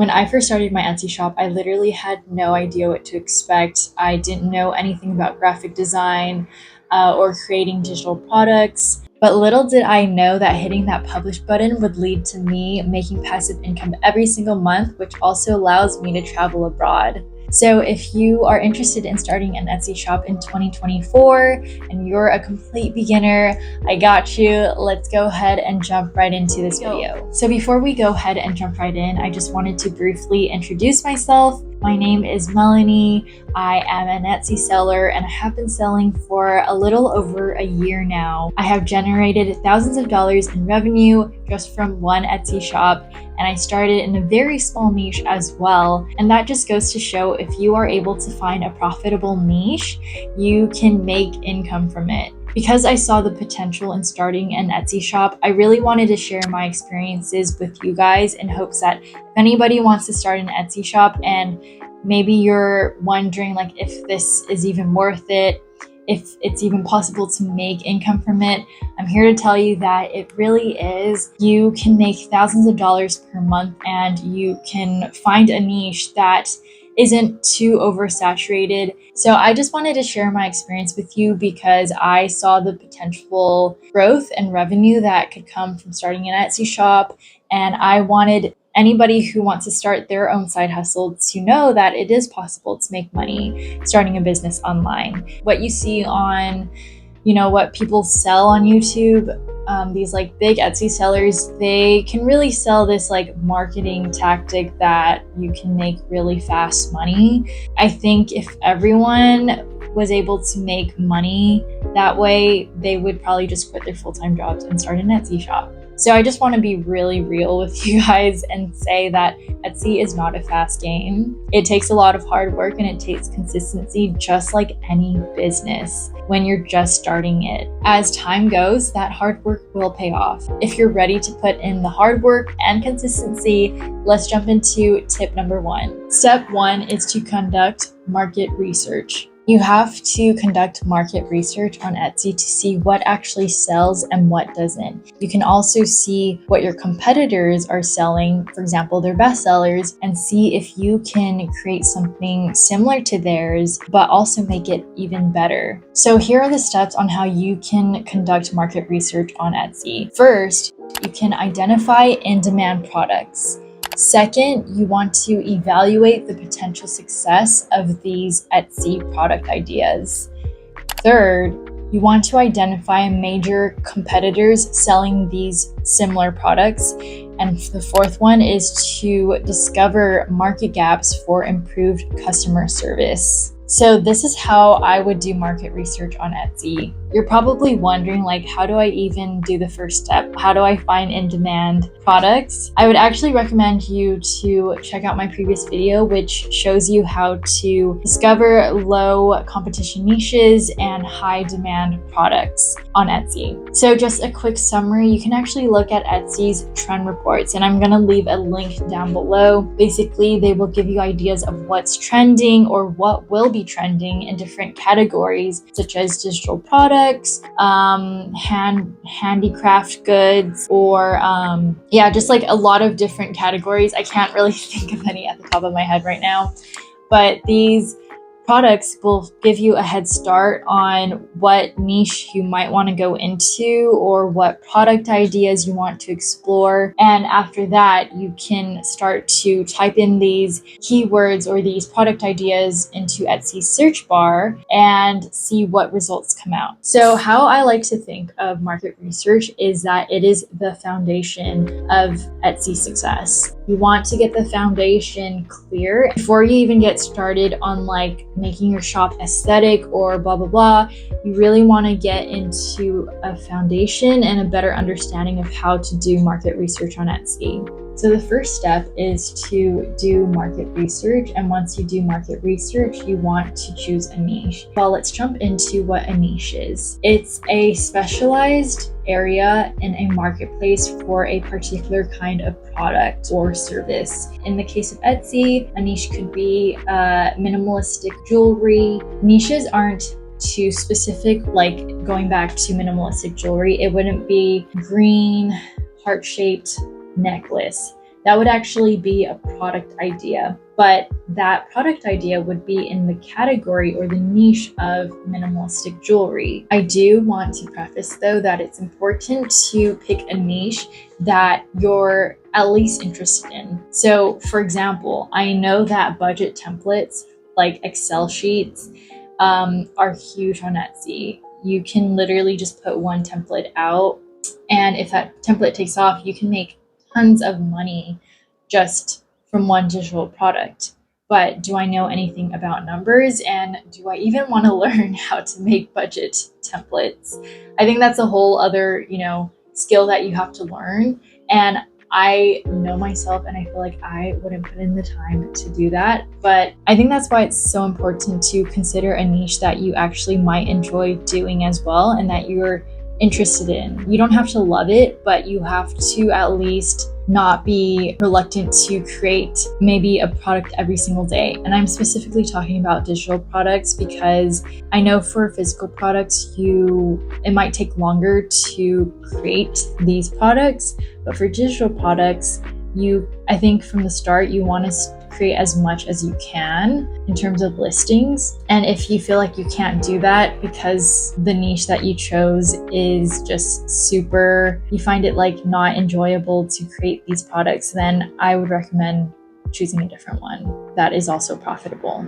When I first started my Etsy shop, I literally had no idea what to expect. I didn't know anything about graphic design or creating digital products. But little did I know that hitting that publish button would lead to me making passive income every single month, which also allows me to travel abroad. So if you are interested in starting an Etsy shop in 2024 and you're a complete beginner, I got you. Let's go ahead and jump right into this video. So before we go ahead and jump right in, I just wanted to briefly introduce myself. My name is Melanie. I am an Etsy seller and I have been selling for a little over a year now. I have generated thousands of dollars in revenue just from one Etsy shop, and I started in a very small niche as well. And that just goes to show if you are able to find a profitable niche, you can make income from it. Because I saw the potential in starting an Etsy shop, I really wanted to share my experiences with you guys in hopes that if anybody wants to start an Etsy shop and maybe you're wondering like if this is even worth it, if it's even possible to make income from it, I'm here to tell you that it really is. You can make thousands of dollars per month and you can find a niche that isn't too oversaturated. So I just wanted to share my experience with you because I saw the potential growth and revenue that could come from starting an Etsy shop. And I wanted anybody who wants to start their own side hustle to know that it is possible to make money starting a business online. What you see on, what people sell on YouTube, these like big Etsy sellers, they can really sell this like marketing tactic that you can make really fast money. I think if everyone was able to make money that way, they would probably just quit their full-time jobs and start an Etsy shop. So I just want to be really real with you guys and say that Etsy is not a fast game. It takes a lot of hard work and it takes consistency, just like any business when you're just starting it. As time goes, that hard work will pay off. If you're ready to put in the hard work and consistency, let's jump into tip number 1. Step 1 is to conduct market research. You have to conduct market research on Etsy to see what actually sells and what doesn't. You can also see what your competitors are selling, for example, their best sellers, and see if you can create something similar to theirs, but also make it even better. So here are the steps on how you can conduct market research on Etsy. First, you can identify in-demand products. Second, you want to evaluate the potential success of these Etsy product ideas. Third, you want to identify major competitors selling these similar products. And the fourth one is to discover market gaps for improved customer service. So this is how I would do market research on Etsy. You're probably wondering, like, how do I even do the first step? How do I find in-demand products? I would actually recommend you to check out my previous video, which shows you how to discover low competition niches and high demand products on Etsy. So just a quick summary, you can actually look at Etsy's trend reports, and I'm gonna leave a link down below. Basically, they will give you ideas of what's trending or what will be trending in different categories, such as digital products, handicraft goods, or just like a lot of different categories. I can't really think of any at the top of my head right now, but these products will give you a head start on what niche you might want to go into or what product ideas you want to explore. And after that, you can start to type in these keywords or these product ideas into Etsy's search bar and see what results come out. So how I like to think of market research is that it is the foundation of Etsy success. You want to get the foundation clear before you even get started on like making your shop aesthetic or blah, blah, blah. You really want to get into a foundation and a better understanding of how to do market research on Etsy. So the first step is to do market research. And once you do market research, you want to choose a niche. Well, let's jump into what a niche is. It's a specialized area in a marketplace for a particular kind of product or service. In the case of Etsy, a niche could be minimalistic jewelry. Niches aren't too specific, like going back to minimalistic jewelry, it wouldn't be green heart-shaped necklace. that would actually be a product idea. But that product idea would be in the category or the niche of minimalistic jewelry. I do want to preface though that it's important to pick a niche that you're at least interested in. So, for example, I know that budget templates like Excel sheets are huge on Etsy. You can literally just put one template out, and if that template takes off, you can make tons of money just from one digital product. But do I know anything about numbers? And do I even want to learn how to make budget templates? I think that's a whole other, skill that you have to learn. And I know myself and I feel like I wouldn't put in the time to do that. But I think that's why it's so important to consider a niche that you actually might enjoy doing as well and that you're interested in. You don't have to love it, but you have to at least not be reluctant to create maybe a product every single day. And I'm specifically talking about digital products because I know for physical products, it might take longer to create these products, but for digital products, I think from the start, you want to create as much as you can in terms of listings. And if you feel like you can't do that because the niche that you chose is just you find it like not enjoyable to create these products, then I would recommend choosing a different one that is also profitable.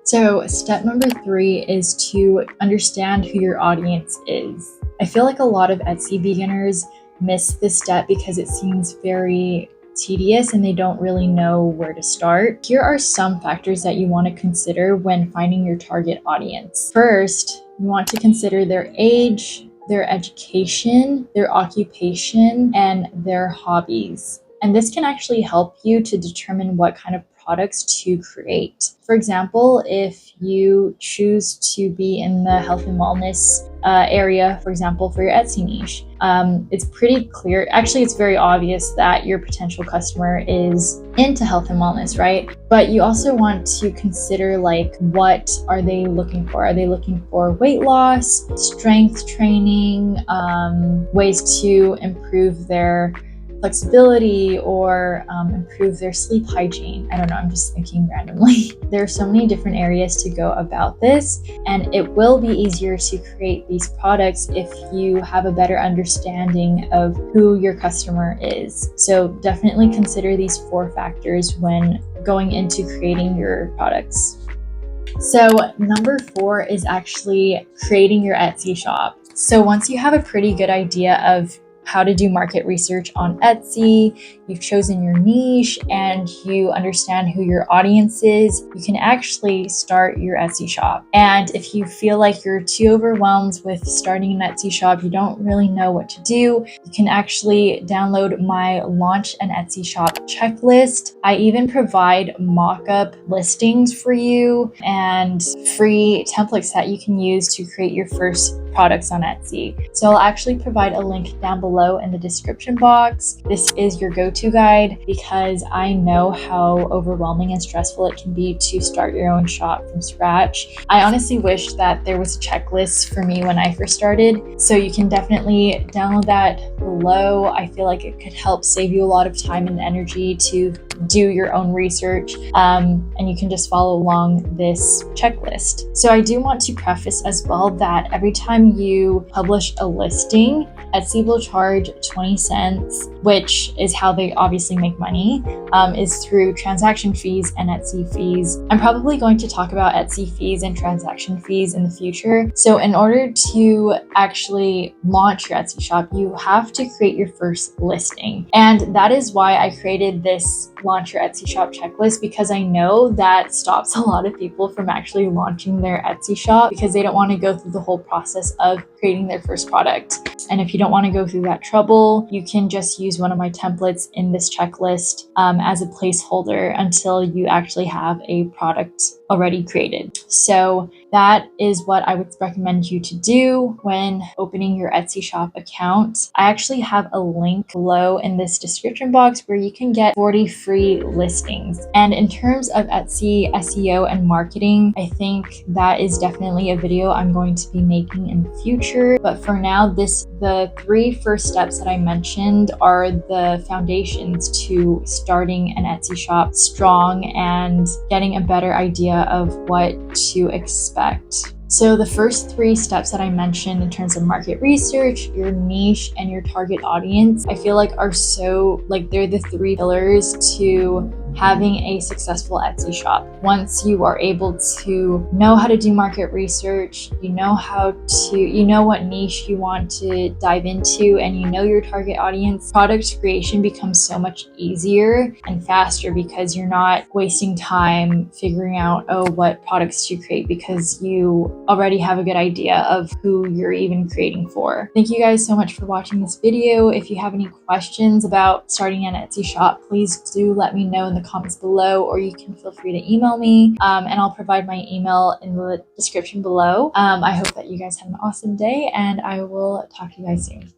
So step number 3 is to understand who your audience is. I feel like a lot of Etsy beginners miss this step because it seems very tedious and they don't really know where to start. Here are some factors that you want to consider when finding your target audience. First, you want to consider their age, their education, their occupation, and their hobbies. And this can actually help you to determine what kind of products to create. For example, if you choose to be in the health and wellness area, for example, for your Etsy niche, it's pretty clear. Actually, it's very obvious that your potential customer is into health and wellness, right? But you also want to consider what are they looking for? Are they looking for weight loss, strength training, ways to improve their flexibility or improve their sleep hygiene? I don't know, I'm just thinking randomly. There are so many different areas to go about this, and it will be easier to create these products if you have a better understanding of who your customer is. So definitely consider these 4 factors when going into creating your products. So number 4 is actually creating your Etsy shop. So once you have a pretty good idea of how to do market research on Etsy, you've chosen your niche, and you understand who your audience is, you can actually start your Etsy shop. And if you feel like you're too overwhelmed with starting an Etsy shop, you don't really know what to do, you can actually download my Launch an Etsy Shop checklist. I even provide mock-up listings for you and free templates that you can use to create your first products on Etsy. So I'll actually provide a link down below in the description box. This is your go-to guide because I know how overwhelming and stressful it can be to start your own shop from scratch. I honestly wish that there was a checklist for me when I first started, so you can definitely download that below. I feel like it could help save you a lot of time and energy to do your own research, and you can just follow along this checklist. So I do want to preface as well that every time you publish a listing, Etsy will charge 20 cents, which is how they obviously make money, is through transaction fees and Etsy fees. I'm probably going to talk about Etsy fees and transaction fees in the future. So in order to actually launch your Etsy shop, you have to create your first listing. And that is why I created this Launch Your Etsy Shop checklist, because I know that stops a lot of people from actually launching their Etsy shop because they don't want to go through the whole process of creating their first product. And if you don't want to go through that trouble, you can just use one of my templates in this checklist as a placeholder until you actually have a product already created. So that is what I would recommend you to do when opening your Etsy shop account. I actually have a link below in this description box where you can get 40 free listings. And in terms of Etsy SEO and marketing, I think that is definitely a video I'm going to be making in the future. But for now, the 3 first steps that I mentioned are the foundations to starting an Etsy shop strong and getting a better idea of what to expect. So the first 3 steps that I mentioned in terms of market research, your niche, and your target audience, I feel like are so, like, they're the 3 pillars to having a successful Etsy shop. Once you are able to know how to do market research, you know what niche you want to dive into, and you know your target audience, product creation becomes so much easier and faster because you're not wasting time figuring out, what products to create, because you already have a good idea of who you're even creating for. Thank you guys so much for watching this video. If you have any questions about starting an Etsy shop, please do let me know in the comments below, or you can feel free to email me, and I'll provide my email in the description below. I hope that you guys have an awesome day, and I will talk to you guys soon.